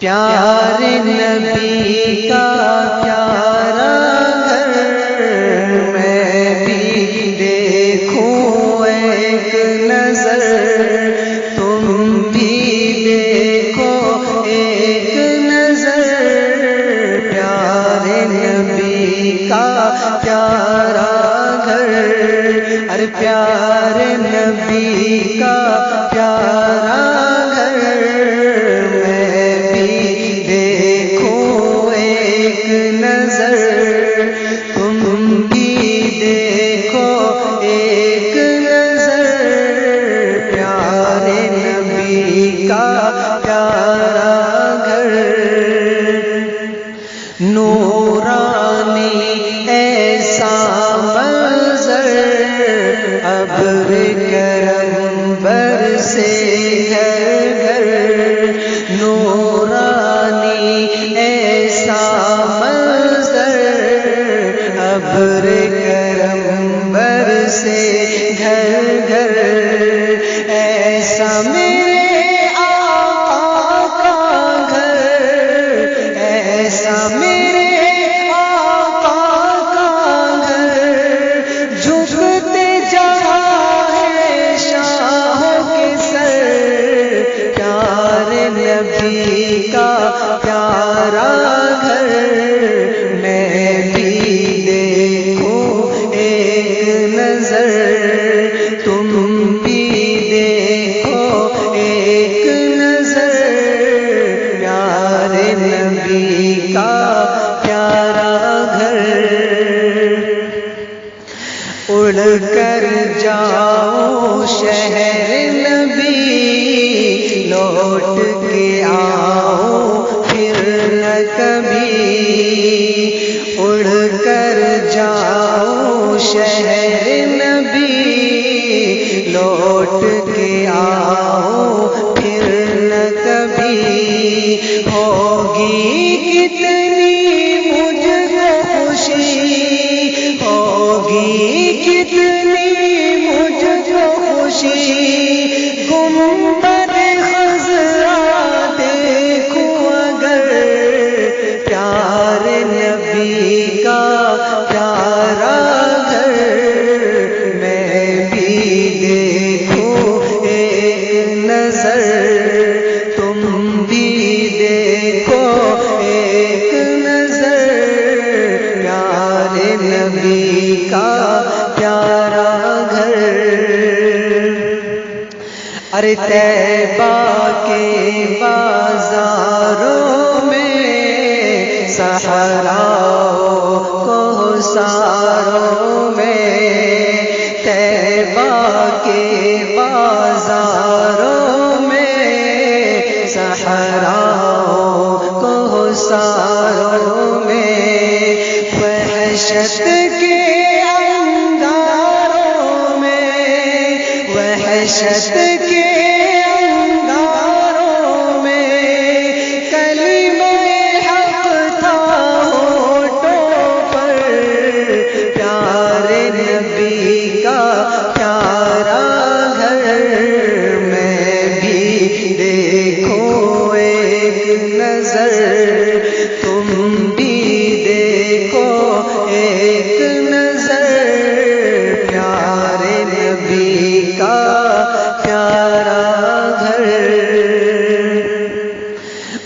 پیارے نبی کا پیارا گھر میں بھی دیکھوں ایک نظر، تم بھی دیکھو ایک نظر، پیارے نبی کا پیارا گھر، ارے پیارے نبی کا پیارا نورانی ایسا منظر، ابر کرم برسے گھر گھر، نورانی ایسا منظر، ابر کرم برسے گھر گھر، ایسا میرے آقا کا گھر، ایسا میرے آقا کا گھر، جھکتے جہاں ہے شاہوں کے سر، پیارے نبی کا پیارا گھر میں بھی دیکھوں ایک نظر، تم بھی دیکھو ایک نظر، پیارے نبی کا پیارا گھر، اڑ کر جاؤ شہر نبی، لوٹ کے آؤ پھر نہ کبھی، اڑ کر جاؤ شہر نبی، لوٹ کے آؤ پھر نہ کبھی، ہوگی کتنی مجھ کو خوشی، ہوگی کتنی مجھ کو خوشی، گنبد خضرا دیکھوں اگر، پیارے نبی کا پیارا گھر میں بھی دیکھوں ایک نظر، تم بھی دیکھو ایک نظر، پیارے نبی کا پیارا گھر، ارے طیبہ کے بازاروں میں، صحراؤ کوثروں میں، طیبہ کے بازاروں میں، صحراؤ کوثروں میں، وحشت کے انگاروں میں، وحشت کے انگاروں میں، کلمہ حق تھا ہونٹوں پر، پیارے نبی کا پیارا گھر میں بھی دیکھوں ایک نظر، تم بھی دیکھو ایک نظر، پیارے نبی کا پیارا گھر،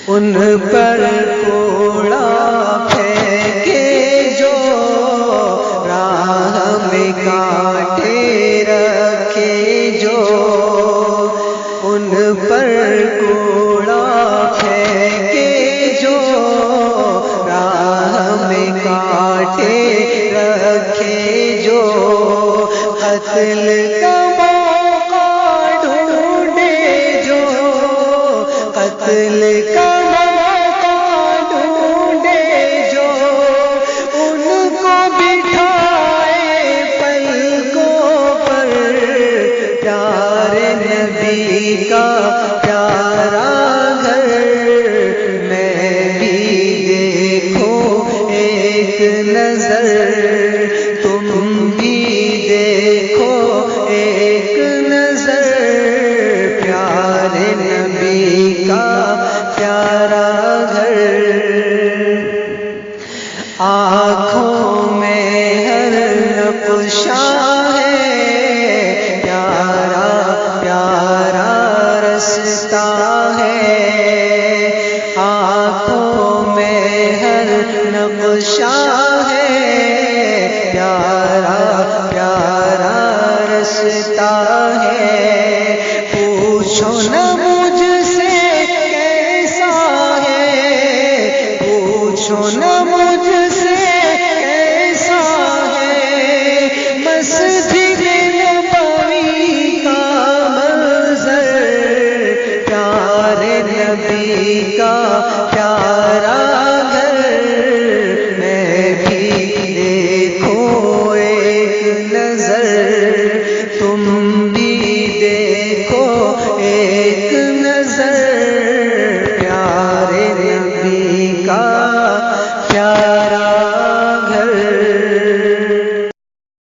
ان پر کوڑا پھینکے جو راہ میں کانٹے رکھے جو، ان پر کوڑا پھینکے جو راہ میں کانٹے رکھے جو، قتل کا موقع ڈھونڈے جو، قتل کا موقع ڈھونڈے جو، ان کو بٹھائے پلکوں پر، پیارے نبی کا پیارا گھر میں بھی دیکھوں ایک نظر، تم بھی دیکھو ایک نظر، پیارے نبی کا پیارا گھر، آنکھوں میں ہر نقشہ ہے، پیارا پیارا رستہ ہے، آنکھوں میں ہر نقشہ ہے، پیارا پیارا رستہ ہے، پوچھو نہ مجھ سے کیسا ہے، پوچھو نہ مجھ سے کیسا ہے، مسجد نبوی کا منظر، پیارے نبی کا